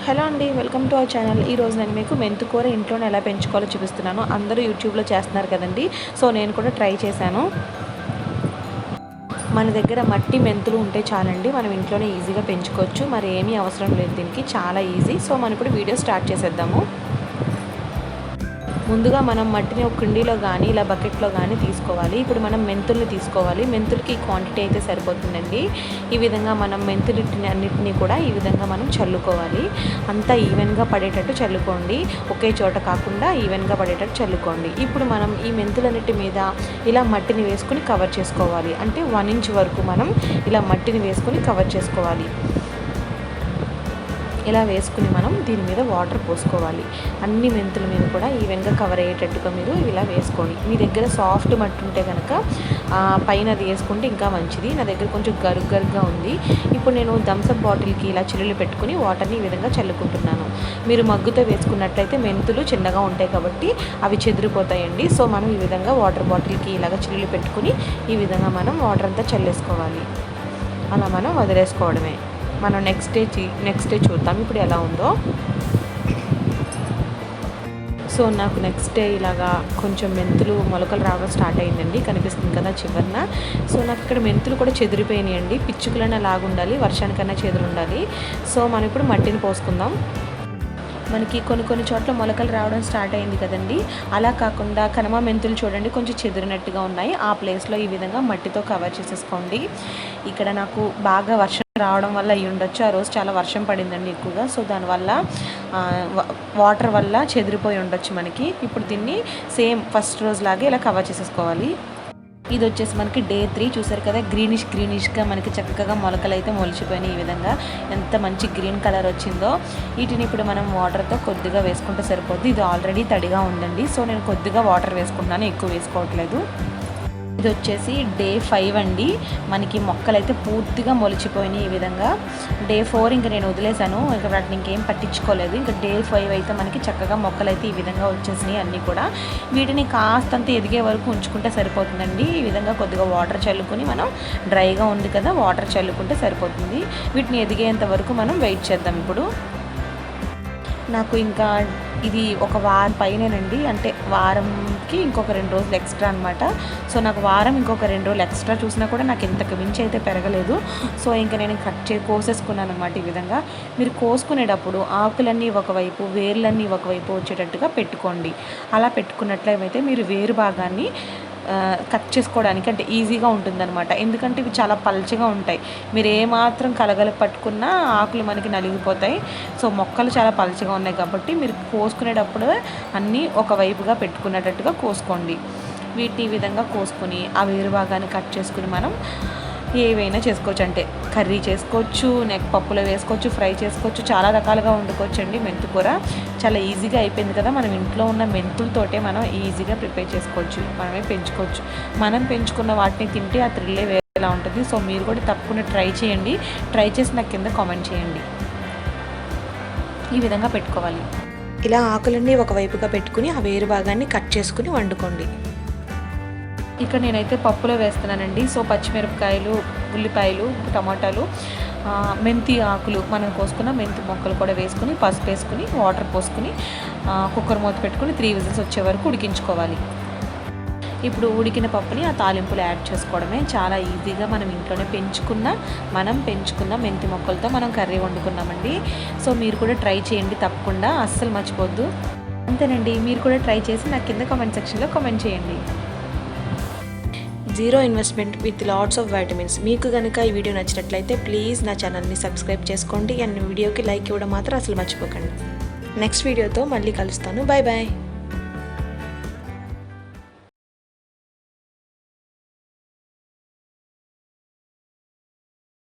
Hello అండి, welcome to our channel. ఈరోజు నేను మీకు మెంతికూర ఇంట్లోనే ఎలా పెంచుకోవాలో చూపిస్తున్నాను. అందరూ యూట్యూబ్లో చేస్తున్నారు కదండి, సో నేను కూడా ట్రై చేశాను. మన దగ్గర మట్టి మెంతులు ఉంటే చాలండి, మనం ఇంట్లోనే ఈజీగా పెంచుకోవచ్చు. మరి ఏమీ అవసరం లేదు, దీనికి చాలా ఈజీ. సో మనం ఇప్పుడు వీడియో స్టార్ట్ చేసేద్దాము. ముందుగా మనం మట్టిని ఒక కుండీలో కానీ ఇలా బకెట్లో కానీ తీసుకోవాలి. ఇప్పుడు మనం మెంతుల్ని తీసుకోవాలి. మెంతులకి క్వాంటిటీ అయితే సరిపోతుందండి. ఈ విధంగా మనం మెంతులిని అన్నిటినీ కూడా ఈ విధంగా మనం చల్లుకోవాలి. అంతా ఈవెన్గా పడేటట్టు చల్లుకోండి, ఒకే చోట కాకుండా ఈవెన్గా పడేటట్టు చల్లుకోండి. ఇప్పుడు మనం ఈ మెంతులన్నిటి మీద ఇలా మట్టిని వేసుకుని కవర్ చేసుకోవాలి. అంటే 1 ఇంచ్ వరకు మనం ఇలా మట్టిని వేసుకుని కవర్ చేసుకోవాలి. ఇలా వేసుకుని మనం దీని మీద వాటర్ పోసుకోవాలి. అన్ని మెంతుల మీద కూడా ఈవెన్గా కవర్ అయ్యేటట్టుగా మీరు ఇలా వేసుకోండి. మీ దగ్గర సాఫ్ట్ మట్టి ఉంటే కనుక పైన అది వేసుకుంటే ఇంకా మంచిది. నా దగ్గర కొంచెం గరుగ్గా ఉంది. ఇప్పుడు నేను థమ్స్అప్ బాటిల్కి ఇలా చిల్లులు పెట్టుకుని వాటర్ని ఈ విధంగా చల్లుకుంటున్నాను. మీరు మగ్గుతో వేసుకున్నట్లయితే మెంతులు చిన్నగా ఉంటాయి కాబట్టి అవి చెదిరిపోతాయండి. సో మనం ఈ విధంగా వాటర్ బాటిల్కి ఇలాగ చిల్లులు పెట్టుకుని ఈ విధంగా మనం వాటర్ అంతా చల్లేసుకోవాలి. అలా మనం వదిలేసుకోవడమే. మనం నెక్స్ట్ డే చూద్దాం ఇప్పుడు ఎలా ఉందో. సో నాకు నెక్స్ట్ డే ఇలాగా కొంచెం మెంతులు మొలకలు రావడం స్టార్ట్ అయిందండి, కనిపిస్తుంది కదా చివరిన. సో నాకు ఇక్కడ మెంతులు కూడా చెదిరిపోయినాయండి. పిచ్చుకలైనా లాగుండాలి, వర్షానికైనా చెదురుండాలి. సో మనం ఇప్పుడు మట్టిని పోసుకుందాం. మనకి కొన్ని చోట్ల మొలకలు రావడం స్టార్ట్ అయింది కదండి, అలా కాకుండా కనమ మెంతులు చూడండి కొంచెం చెదిరినట్టుగా ఉన్నాయి. ఆ ప్లేస్లో ఈ విధంగా మట్టితో కవర్ చేసేసుకోండి. ఇక్కడ నాకు బాగా వర్షం రావడం వల్ల అయ్యి ఉండొచ్చు, ఆ రోజు చాలా వర్షం పడిందండి ఎక్కువగా. సో దానివల్ల వాటర్ వల్ల చెదిరిపోయి ఉండొచ్చు మనకి. ఇప్పుడు దీన్ని సేమ్ ఫస్ట్ రోజు లాగే ఇలా కవర్ చేసేసుకోవాలి. ఇది వచ్చేసి మనకి డే 3 చూసారు కదా, గ్రీనిష్గా మనకి చక్కగా మొలకలు అయితే మొలిచిపోయినాయి. ఈ విధంగా ఎంత మంచి గ్రీన్ కలర్ వచ్చిందో. వీటిని ఇప్పుడు మనం వాటర్తో కొద్దిగా వేసుకుంటే సరిపోద్ది. ఇది ఆల్రెడీ తడిగా ఉందండి, సో నేను కొద్దిగా వాటర్ వేసుకుంటున్నాను, ఎక్కువ వేసుకోవట్లేదు. ఇది వచ్చేసి డే 5 అండి. మనకి మొక్కలు అయితే పూర్తిగా మొలిచిపోయినాయి ఈ విధంగా. డే 4 ఇంకా నేను వదిలేశాను, ఇంకా వాటిని ఇంకేం పట్టించుకోలేదు. ఇంకా డే 5 అయితే మనకి చక్కగా మొక్కలు అయితే ఈ విధంగా వచ్చేసినాయి అన్నీ కూడా. వీటిని కాస్తంత ఎదిగే వరకు ఉంచుకుంటే సరిపోతుందండి. ఈ విధంగా కొద్దిగా వాటర్ చల్లుకొని మనం, డ్రైగా ఉంది కదా వాటర్ చల్లుకుంటే సరిపోతుంది. వీటిని ఎదిగేంత వరకు మనం వెయిట్ చేద్దాం. ఇప్పుడు నాకు ఇంకా ఇది ఒక వారం పైనేనండి, అంటే వారంకి ఇంకొక 2 రోజులు ఎక్స్ట్రా అనమాట. సో నాకు వారం ఇంకొక 2 రోజులు ఎక్స్ట్రా చూసినా కూడా నాకు ఇంతకు మించి అయితే పెరగలేదు. సో ఇంకా నేను కోసేసుకున్నాను అనమాట. ఈ విధంగా మీరు కోసుకునేటప్పుడు ఆకులన్నీ ఒకవైపు, వేర్లన్నీ ఒకవైపు వచ్చేటట్టుగా పెట్టుకోండి. అలా పెట్టుకున్నట్లయితే మీరు వేరు భాగాన్ని కట్ చేసుకోవడానికి అంటే ఈజీగా ఉంటుందన్నమాట. ఎందుకంటే ఇవి చాలా పల్చగా ఉంటాయి. మీరు ఏమాత్రం పట్టుకున్నా ఆకులు మనకి నలిగిపోతాయి. సో మొక్కలు చాలా పల్చగా ఉన్నాయి కాబట్టి మీరు కోసుకునేటప్పుడు అన్నీ ఒకవైపుగా పెట్టుకునేటట్టుగా కోసుకోండి. వీటిని ఈ విధంగా కోసుకొని ఆ వేరు భాగాన్ని కట్ చేసుకుని మనం ఏవైనా చేసుకోవచ్చు. అంటే కర్రీ చేసుకోవచ్చు, పప్పులో వేసుకోవచ్చు, ఫ్రై చేసుకోవచ్చు, చాలా రకాలుగా వండుకోవచ్చు అండి. మెంతికూర చాలా ఈజీగా అయిపోయింది కదా. మనం ఇంట్లో ఉన్న మెంతులతోటే మనం ఈజీగా ప్రిపేర్ చేసుకోవచ్చు, మనమే పెంచుకోవచ్చు. మనం పెంచుకున్న వాటిని తింటే ఆ థ్రిల్లే వేరేలా ఉంటుంది. సో మీరు కూడా తప్పకుండా ట్రై చేయండి. ట్రై చేసి నాకు కింద కామెంట్ చేయండి. ఈ విధంగా పెట్టుకోవాలి. ఇలా ఆకులన్నీ ఒకవైపుగా పెట్టుకుని ఆ వేరు భాగాన్ని కట్ చేసుకుని వండుకోండి. ఇక్కడ నేనైతే పప్పులో వేస్తున్నానండి. సో పచ్చిమిరపకాయలు, ఉల్లిపాయలు, టమాటాలు, మెంతి ఆకులు, మనం కోసుకున్న మెంతి మొక్కలు కూడా వేసుకుని, పసుపు వేసుకుని, వాటర్ పోసుకుని కుక్కర్ మూత పెట్టుకుని 3 విజిల్స్ వచ్చే వరకు ఉడికించుకోవాలి. ఇప్పుడు ఉడికిన పప్పుని ఆ తాలింపులు యాడ్ చేసుకోవడమే. చాలా ఈజీగా మనం ఇంట్లోనే పెంచుకున్న మెంతి మొక్కలతో మనం కర్రీ వండుకున్నామండి. సో మీరు కూడా ట్రై చేయండి తప్పకుండా, అస్సలు మర్చిపోద్దు. అంతేనండి, మీరు కూడా ట్రై చేసి నాకు కింద కామెంట్ సెక్షన్లో కామెంట్ చేయండి. 0 investment with lots of vitamins. మీకు కనుక ఈ వీడియో నచ్చినట్లయితే ప్లీజ్ నా ఛానల్ని సబ్స్క్రైబ్ చేసుకోండి. అండ్ వీడియోకి లైక్ ఇవ్వడం మాత్రం అసలు మర్చిపోకండి. నెక్స్ట్ వీడియోతో మళ్ళీ కలుస్తాను. Bye bye.